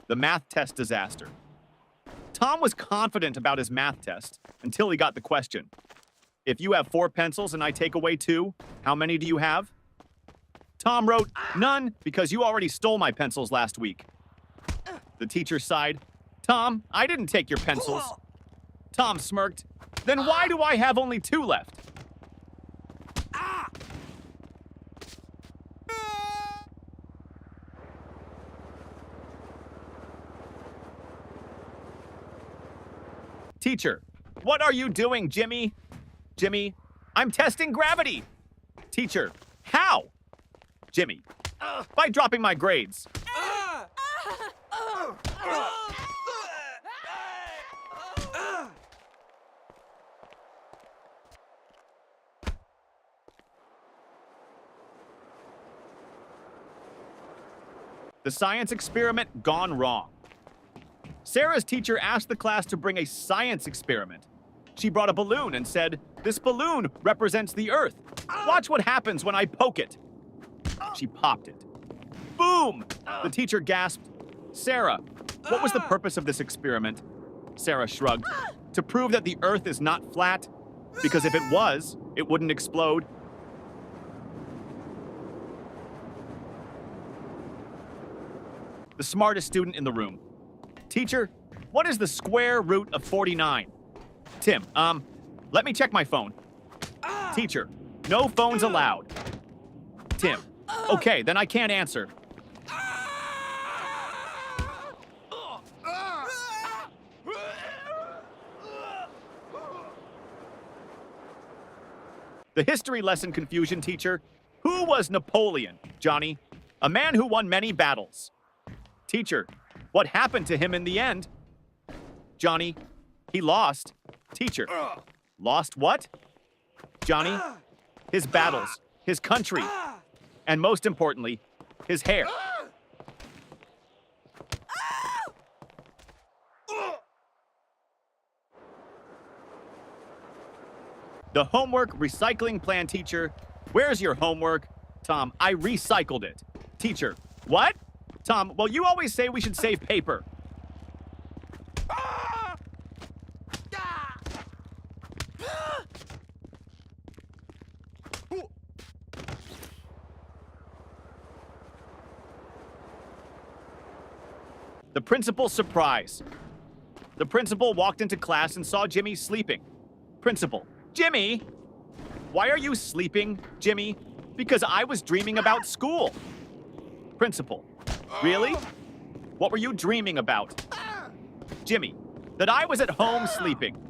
The math test disaster. Tom was confident about his math test until he got the question. If you have 4 pencils and I take away 2, how many do you have? Tom wrote, none, because you already stole my pencils last week. The teacher sighed. Tom, I didn't take your pencils. Tom smirked. Then why do I have only 2 left? Teacher, what are you doing, Jimmy? Jimmy, I'm testing gravity. Teacher, how? Jimmy, by dropping my grades. The science experiment gone wrong. Sarah's teacher asked the class to bring a science experiment. She brought a balloon and said, "This balloon represents the Earth. Watch what happens when I poke it." She popped it. Boom! The teacher gasped, "Sarah, what was the purpose of this experiment?" Sarah shrugged. "To prove that the Earth is not flat, because if it was, it wouldn't explode." The smartest student in the room. Teacher, what is the square root of 49? Tim, let me check my phone. Teacher, no phones allowed. Tim, okay, then I can't answer. The history lesson confusion teacher. Who was Napoleon, Johnny? A man who won many battles. Teacher, what happened to him in the end? Johnny, he lost. Teacher, lost what? Johnny, his battles, his country, and most importantly, his hair. The homework recycling plan teacher. Where's your homework? Tom, I recycled it. Teacher, what? Tom, well, you always say we should save paper. The principal's surprise. The principal walked into class and saw Jimmy sleeping. Principal, Jimmy! Why are you sleeping, Jimmy? Because I was dreaming about school. Principal, really? What were you dreaming about? Jimmy, that I was at home sleeping.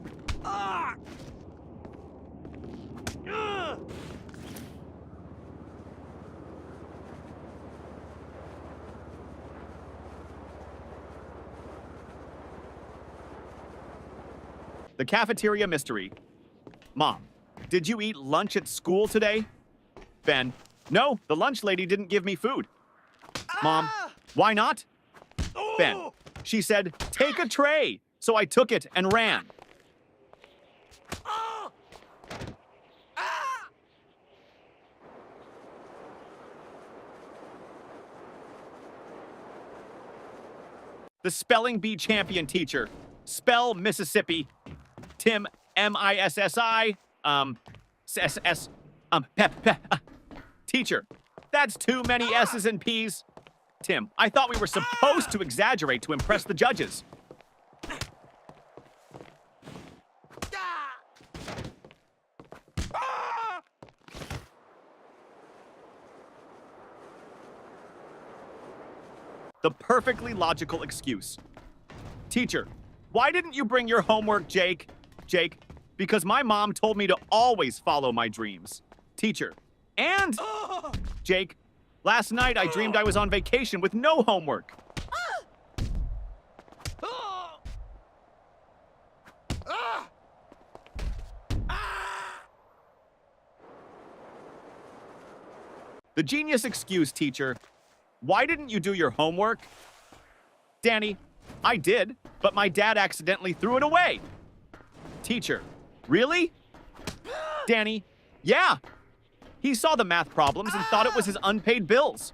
The cafeteria mystery. Mom, did you eat lunch at school today? Ben, no, the lunch lady didn't give me food. Mom, why not? Ben, she said, take a tray. So I took it and ran. The spelling bee champion teacher. Spell Mississippi. Tim, M-I-S-S-I, S-S, Teacher, that's too many S's and P's. Tim, I thought we were supposed to exaggerate to impress the judges. The perfectly logical excuse. Teacher, why didn't you bring your homework, Jake? Jake, because my mom told me to always follow my dreams. Teacher, and Jake, last night I dreamed I was on vacation with no homework. The genius excuse, teacher. Why didn't you do your homework? Danny, I did, but my dad accidentally threw it away. Teacher, really? Danny, yeah. He saw the math problems and thought it was his unpaid bills.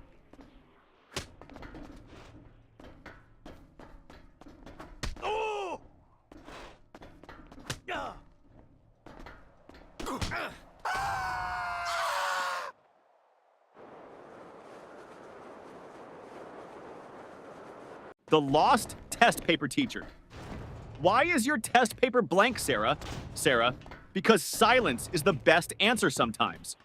The lost test paper teacher. Why is your test paper blank, Sarah? Sarah, because silence is the best answer sometimes.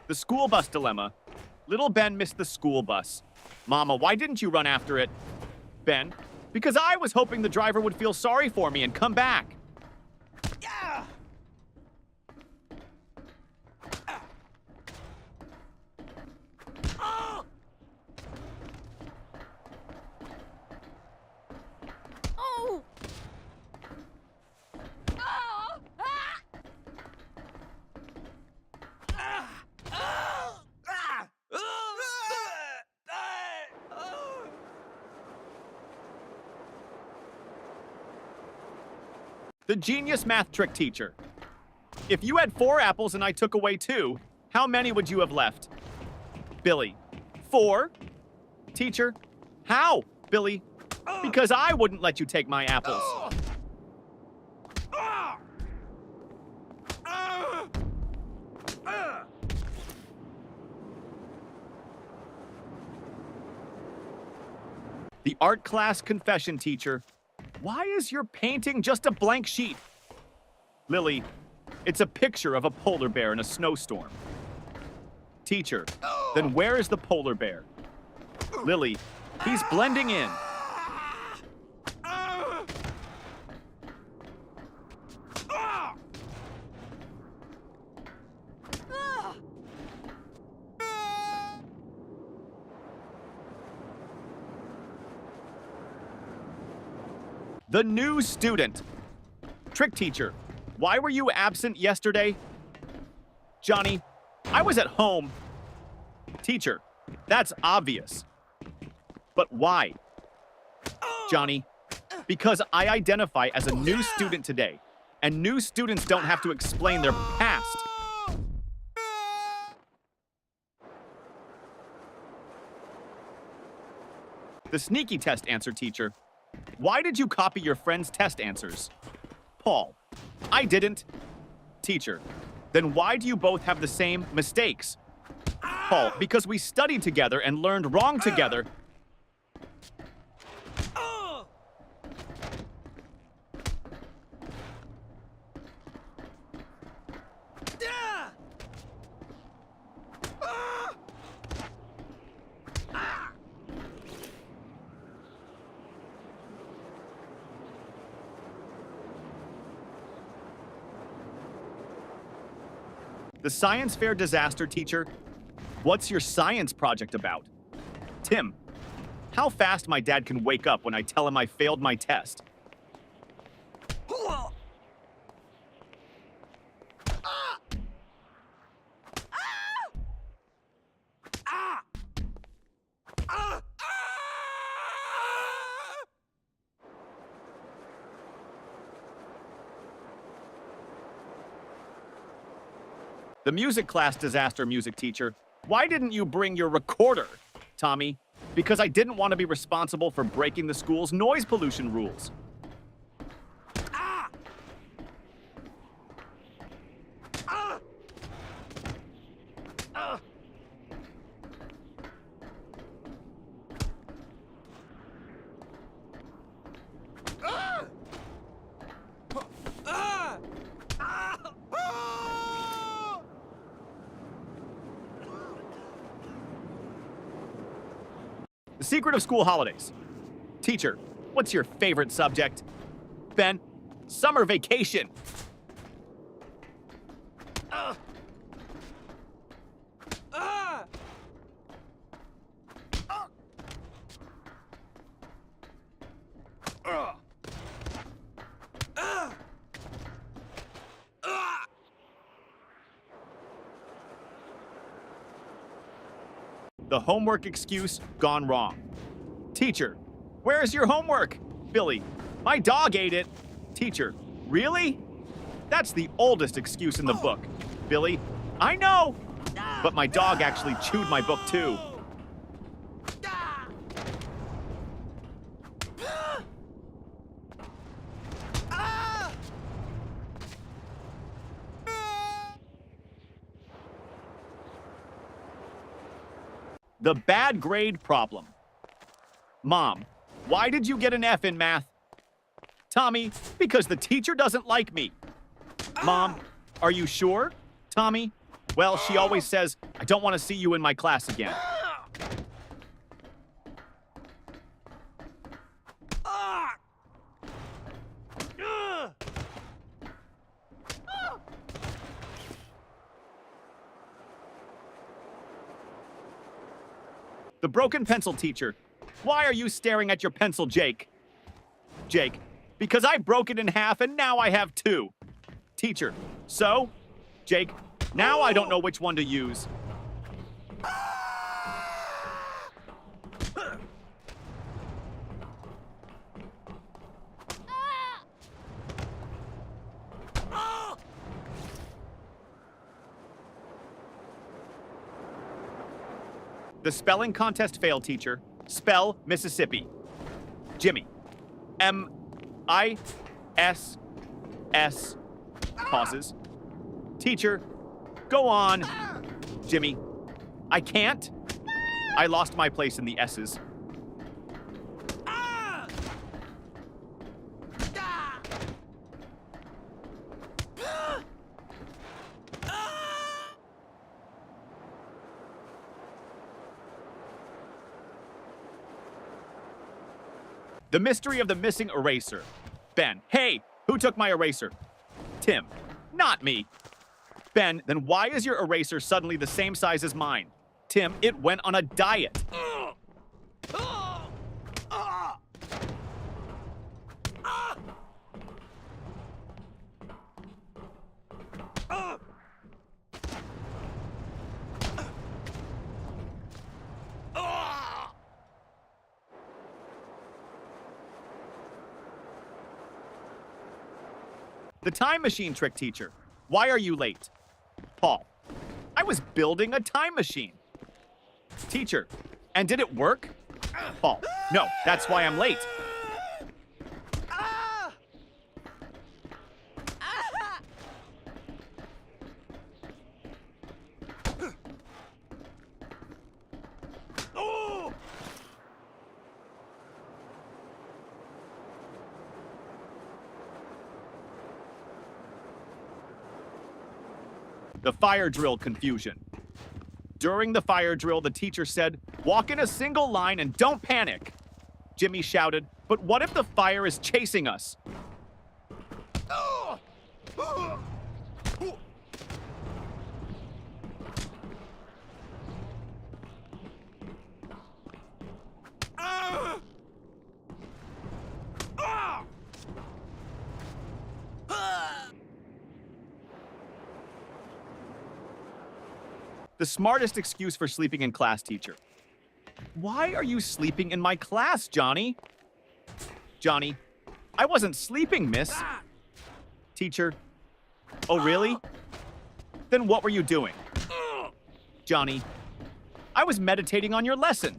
The school bus dilemma. Little Ben missed the school bus. Mama, why didn't you run after it? Ben, because I was hoping the driver would feel sorry for me and come back. Yeah. Oh. Oh. The genius math trick teacher. If you had 4 apples and I took away 2, how many would you have left? Billy, 4? Teacher, how? Billy, because I wouldn't let you take my apples. The art class confession teacher. Why is your painting just a blank sheet? Lily, it's a picture of a polar bear in a snowstorm. Teacher, then where is the polar bear? Lily, he's blending in. The new student. Trick teacher, why were you absent yesterday? Johnny, I was at home. Teacher, that's obvious. But why? Johnny, because I identify as a new student today, and new students don't have to explain their past. The sneaky test answer teacher. Why did you copy your friend's test answers? Paul, I didn't. Teacher, then why do you both have the same mistakes? Paul, because we studied together and learned wrong together. The science fair disaster teacher. What's your science project about? Tim, how fast my dad can wake up when I tell him I failed my test. The music class disaster music teacher. Why didn't you bring your recorder? Tommy, because I didn't want to be responsible for breaking the school's noise pollution rules. The secret of school holidays. Teacher, what's your favorite subject? Ben, summer vacation. The homework excuse gone wrong. Teacher, where's your homework? Billy, my dog ate it. Teacher, really? That's the oldest excuse in the book. Billy, I know. But my dog actually chewed my book too. The bad grade problem. Mom, why did you get an F in math? Tommy, because the teacher doesn't like me. Mom, are you sure? Tommy, well, she always says, I don't want to see you in my class again. The broken pencil teacher. Why are you staring at your pencil, Jake? Jake, because I broke it in half and now I have two. Teacher, so? Jake, now I don't know which one to use. The spelling contest failed, teacher. Spell Mississippi. Jimmy. M-I-S-S. Pauses. Teacher, go on. Jimmy. I can't. I lost my place in the S's. The mystery of the missing eraser. Ben, hey, who took my eraser? Tim, not me. Ben, then why is your eraser suddenly the same size as mine? Tim, it went on a diet. The time machine trick teacher. Why are you late? Paul. I was building a time machine. Teacher. And did it work? Paul. No, that's why I'm late. The fire drill confusion. During the fire drill, the teacher said, walk in a single line and don't panic. Jimmy shouted, but what if the fire is chasing us? The smartest excuse for sleeping in class, teacher. Why are you sleeping in my class, Johnny? Johnny, I wasn't sleeping, miss. Teacher, oh really? Then what were you doing? Johnny, I was meditating on your lesson.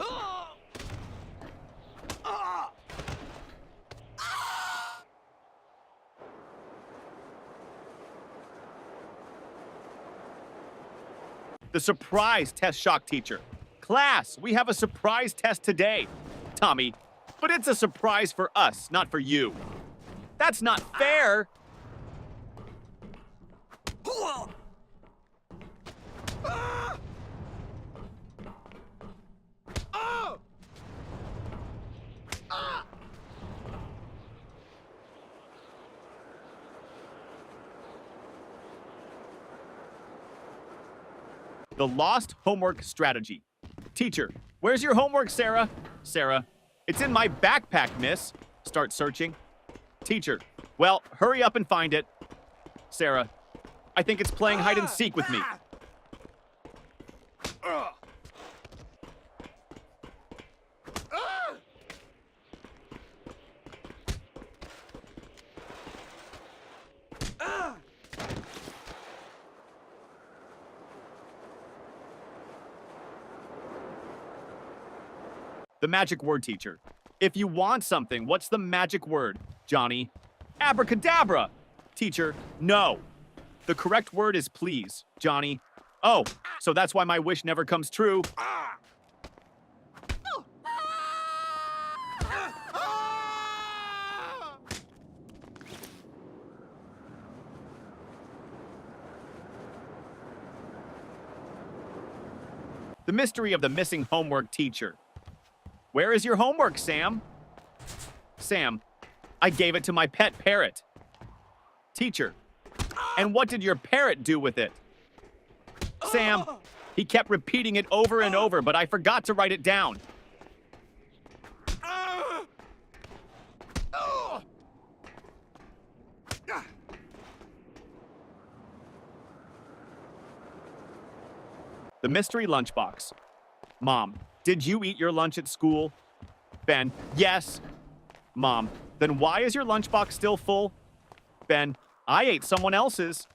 The surprise test shock teacher. Class, we have a surprise test today. Tommy, but it's a surprise for us, not for you. That's not fair. The lost homework strategy. Teacher, where's your homework, Sarah? Sarah, it's in my backpack, miss. Start searching. Teacher, well, hurry up and find it. Sarah, I think it's playing hide and seek with me. The magic word, teacher. If you want something, what's the magic word, Johnny? Abracadabra! Teacher, no. The correct word is please, Johnny. Oh, so that's why my wish never comes true. The mystery of the missing homework teacher. Where is your homework, Sam? Sam, I gave it to my pet parrot. Teacher, and what did your parrot do with it? Sam, he kept repeating it over and over, but I forgot to write it down. The mystery lunchbox. Mom, did you eat your lunch at school? Ben, yes. Mom, then why is your lunchbox still full? Ben, I ate someone else's.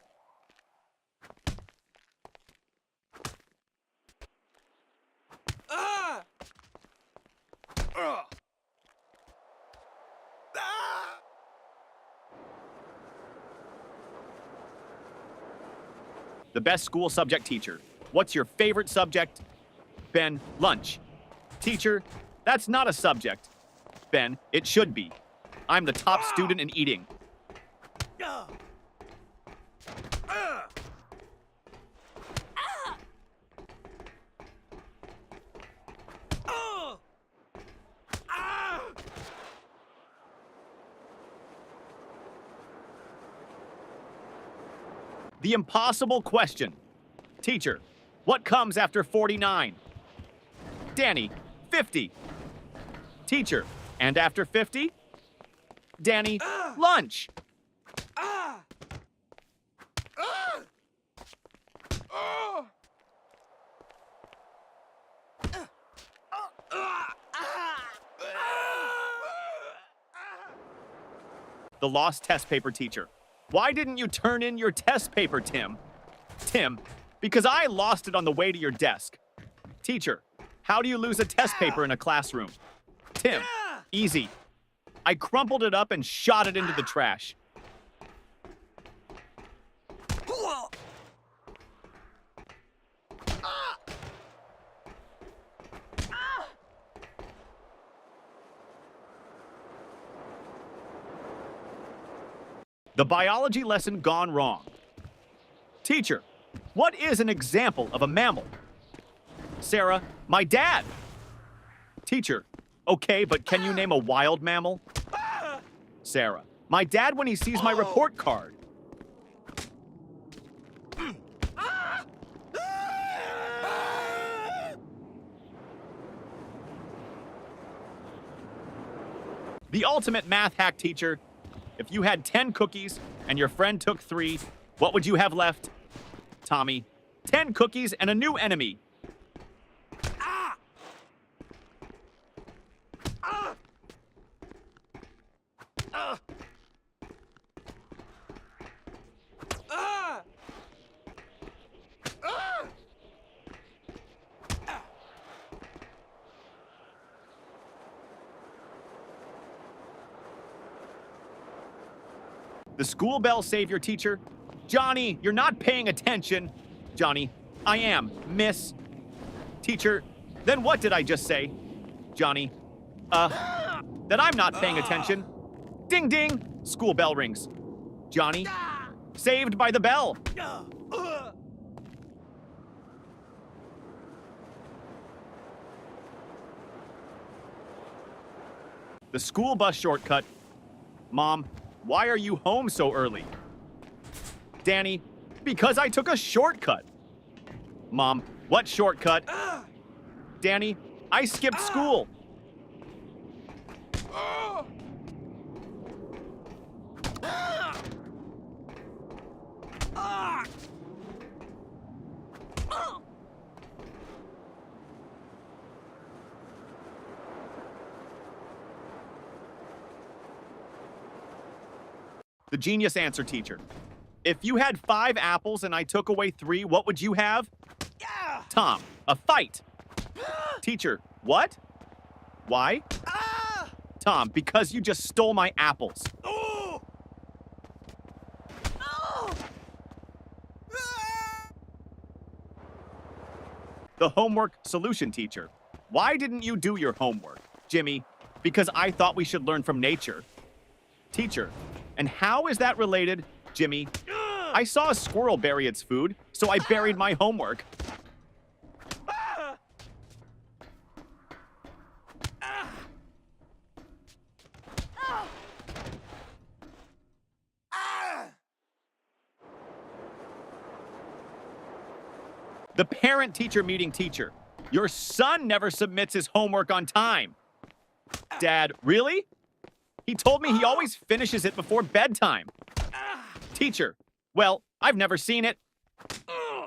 The best school subject teacher. What's your favorite subject? Ben, lunch. Teacher, that's not a subject. Ben, it should be. I'm the top student in eating. The impossible question. Teacher, what comes after 49? Danny, 50. Teacher, and after 50? Danny, lunch. The lost test paper teacher. Why didn't you turn in your test paper, Tim? Tim, because I lost it on the way to your desk. Teacher, how do you lose a test paper in a classroom? Tim, easy. I crumpled it up and shot it into the trash. The biology lesson gone wrong. Teacher, what is an example of a mammal? Sarah, my dad. Teacher, okay, but can you name a wild mammal? Sarah, my dad when he sees my report card. The ultimate math hack teacher. If you had 10 cookies and your friend took 3, what would you have left? Tommy, 10 cookies and a new enemy. The school bell savior teacher. Johnny, you're not paying attention. Johnny, I am, miss. Teacher, then what did I just say? Johnny, that I'm not paying attention. Ding ding, school bell rings. Johnny, saved by the bell. The school bus shortcut. Mom, why are you home so early? Danny, because I took a shortcut. Mom, what shortcut? Danny, I skipped school. The genius answer teacher. If you had 5 apples and I took away 3, what would you have? Tom, a fight. Teacher, what? Why? Tom, because you just stole my apples. The homework solution teacher. Why didn't you do your homework? Jimmy, because I thought we should learn from nature. Teacher, and how is that related? Jimmy, I saw a squirrel bury its food, so I buried my homework. The parent-teacher meeting teacher. Your son never submits his homework on time. Dad, really? He told me he always finishes it before bedtime. Teacher, well, I've never seen it.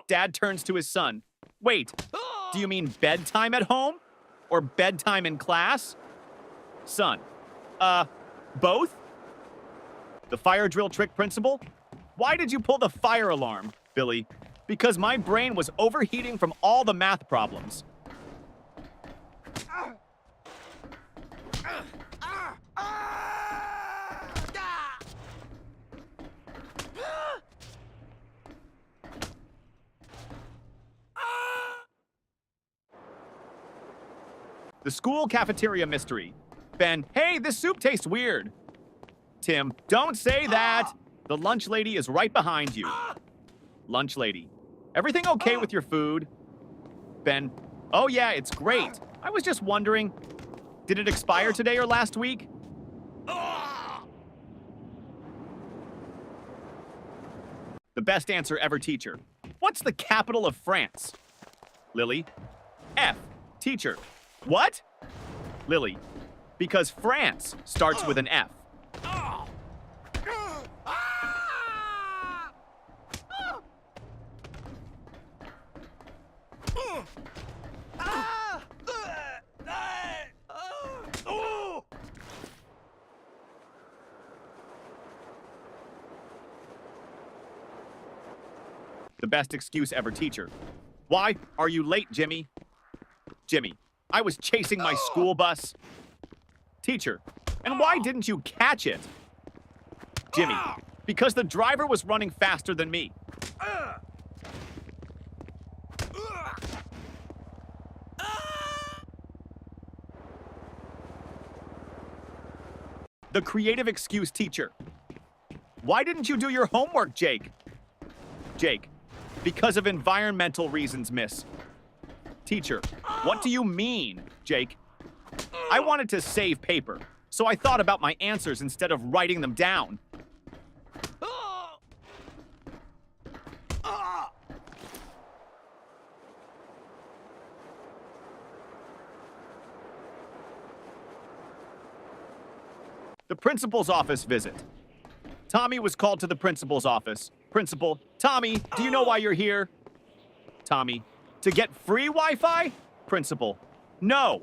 Dad turns to his son. Wait, do you mean bedtime at home? Or bedtime in class? Son, both? The fire drill trick principal? Why did you pull the fire alarm, Billy? Because my brain was overheating from all the math problems. The school cafeteria mystery. Ben, hey, this soup tastes weird. Tim, don't say that. The lunch lady is right behind you. Lunch lady, everything okay with your food? Ben, oh yeah, it's great. I was just wondering, did it expire today or last week? The best answer ever teacher. What's the capital of France? Lily, F. Teacher, what? Lily, because France starts with an F. The best excuse ever teacher. Why are you late, Jimmy? Jimmy, I was chasing my school bus. Teacher, and why didn't you catch it? Jimmy, because the driver was running faster than me. The creative excuse teacher. Why didn't you do your homework, Jake? Jake, because of environmental reasons, miss. Teacher, what do you mean, Jake? I wanted to save paper, so I thought about my answers instead of writing them down. The principal's office visit. Tommy was called to the principal's office. Principal, Tommy, do you know why you're here? Tommy, to get free Wi-Fi? Principal, no.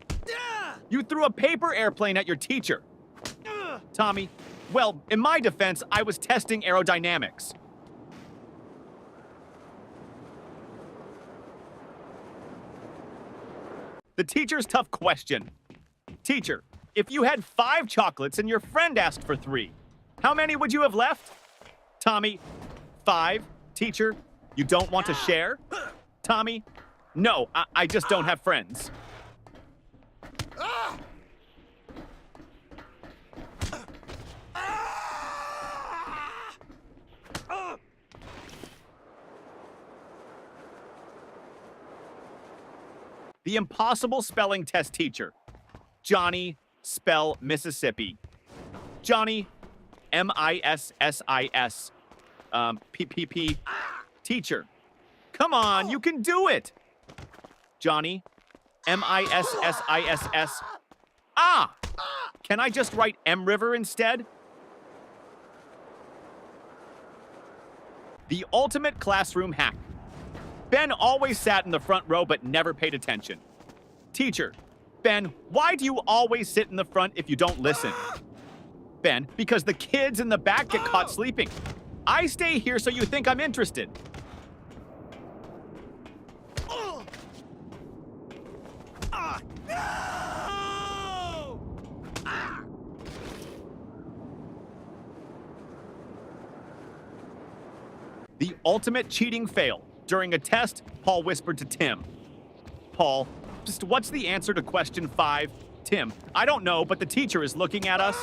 You threw a paper airplane at your teacher. Tommy, well, in my defense, I was testing aerodynamics. The teacher's tough question. Teacher, if you had 5 chocolates and your friend asked for 3, how many would you have left? Tommy, 5. Teacher, you don't want to share? Tommy, no, I just don't have friends. The impossible spelling test teacher. Johnny, spell Mississippi. Johnny, M-I-S-S-I-S. P-P-P. Teacher, come on, you can do it. Johnny, M-I-S-S-I-S-S. Ah! Can I just write M River instead? The ultimate classroom hack. Ben always sat in the front row but never paid attention. Teacher, Ben, why do you always sit in the front if you don't listen? Ben, because the kids in the back get caught sleeping. I stay here so you think I'm interested. The ultimate cheating fail. During a test, Paul whispered to Tim. Paul, just what's the answer to question 5? Tim, I don't know, but the teacher is looking at us.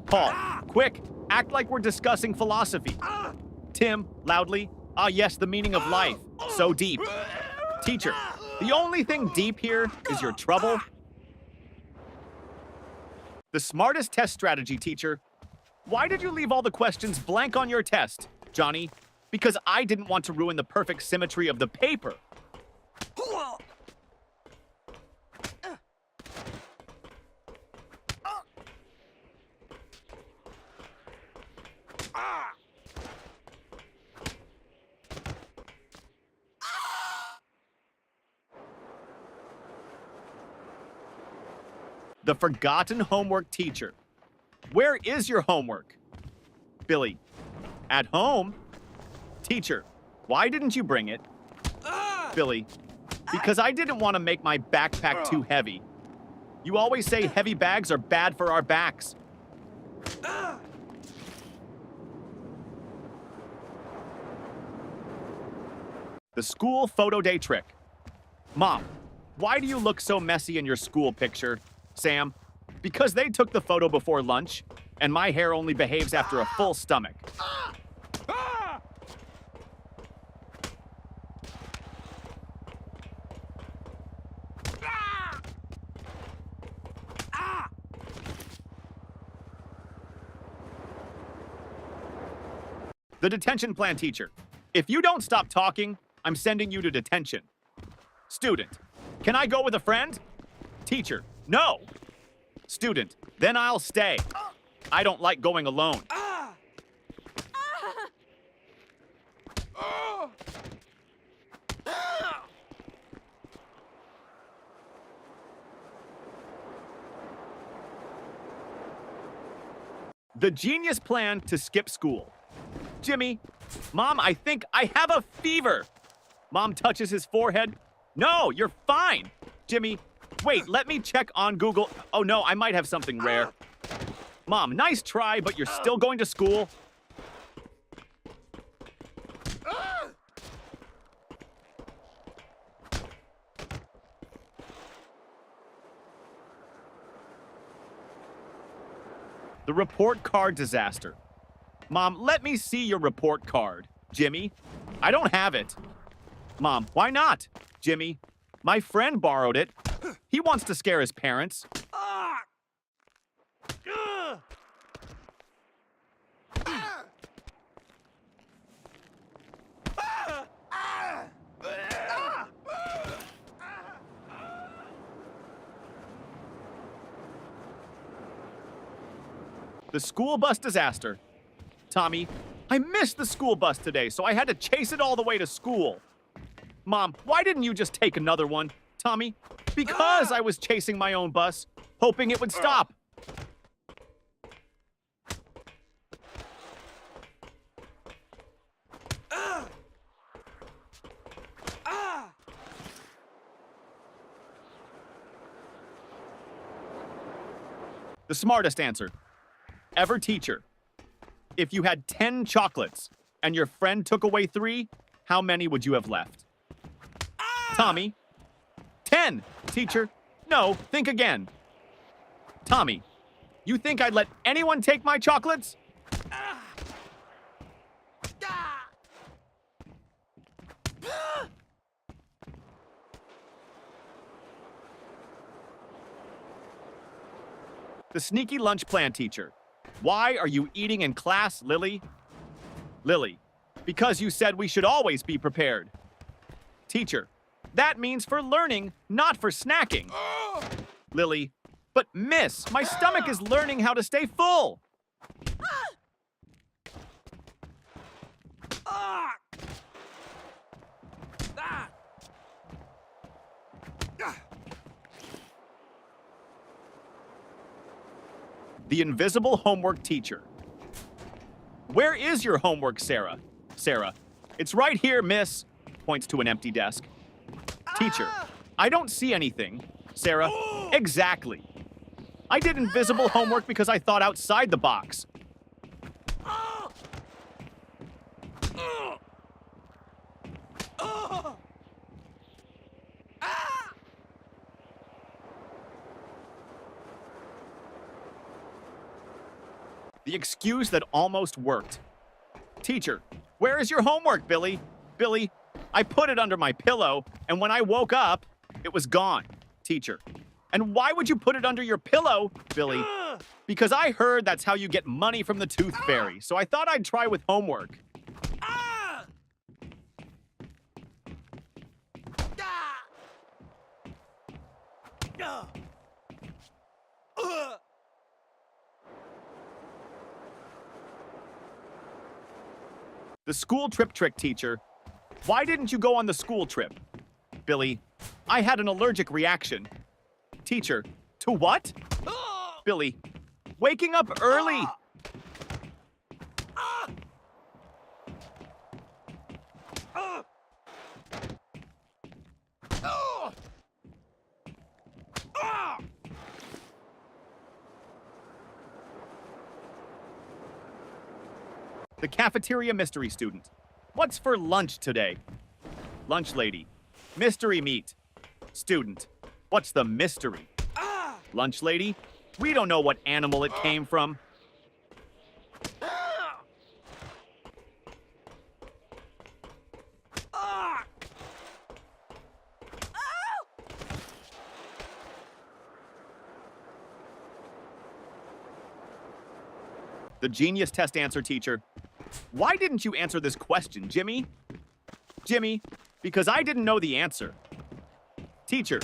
Paul, quick, act like we're discussing philosophy. Tim, loudly, ah yes, the meaning of life. So deep. Teacher, the only thing deep here is your trouble. The smartest test strategy, teacher. Why did you leave all the questions blank on your test, Johnny? Because I didn't want to ruin the perfect symmetry of the paper. The forgotten homework teacher. Where is your homework? Billy, at home? Teacher, why didn't you bring it? Billy, because I didn't want to make my backpack too heavy. You always say heavy bags are bad for our backs. The school photo day trick. Mom, why do you look so messy in your school picture? Sam, because they took the photo before lunch, and my hair only behaves after a full stomach. The detention plan teacher. If you don't stop talking, I'm sending you to detention. Student, can I go with a friend? Teacher, no. Student, then I'll stay. I don't like going alone. The genius plan to skip school. Jimmy, Mom, I think I have a fever. Mom touches his forehead. No, you're fine. Jimmy, wait, let me check on Google. Oh no, I might have something rare. Mom, nice try, but you're still going to school. The report card disaster. Mom, let me see your report card. Jimmy, I don't have it. Mom, why not? Jimmy, my friend borrowed it. He wants to scare his parents. The school bus disaster. Tommy, I missed the school bus today, so I had to chase it all the way to school. Mom, why didn't you just take another one? Tommy, because I was chasing my own bus, hoping it would stop. The smartest answer. Ever teacher. If you had 10 chocolates and your friend took away 3, how many would you have left? Tommy. 10, teacher. No, think again. Tommy, you think I'd let anyone take my chocolates? The sneaky lunch plan teacher. Why are you eating in class, Lily? Lily, because you said we should always be prepared. Teacher, that means for learning, not for snacking. Lily, but miss, my stomach is learning how to stay full. The invisible homework teacher. Where is your homework, Sarah? Sarah, it's right here, miss. Points to an empty desk. Teacher, I don't see anything. Sarah, exactly. I did invisible homework because I thought outside the box. The excuse that almost worked. Teacher, where is your homework, Billy? Billy, I put it under my pillow, and when I woke up, it was gone. Teacher, and why would you put it under your pillow, Billy? Because I heard that's how you get money from the Tooth Fairy, so I thought I'd try with homework. The school trip trick, teacher. Why didn't you go on the school trip? Billy, I had an allergic reaction. Teacher, to what? Billy, waking up early. The cafeteria mystery student. What's for lunch today? Lunch lady. Mystery meat. Student. What's the mystery? Lunch lady. We don't know what animal it came from. The genius test answer, teacher. Why didn't you answer this question, Jimmy? Jimmy, because I didn't know the answer. Teacher,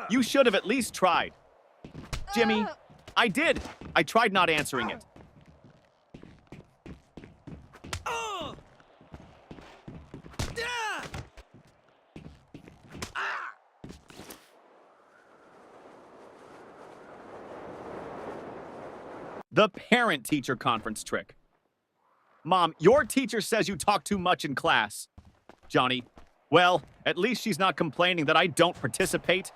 you should have at least tried. Jimmy, I did. I tried not answering it. The parent-teacher conference trick. Mom, your teacher says you talk too much in class. Johnny, well, at least she's not complaining that I don't participate.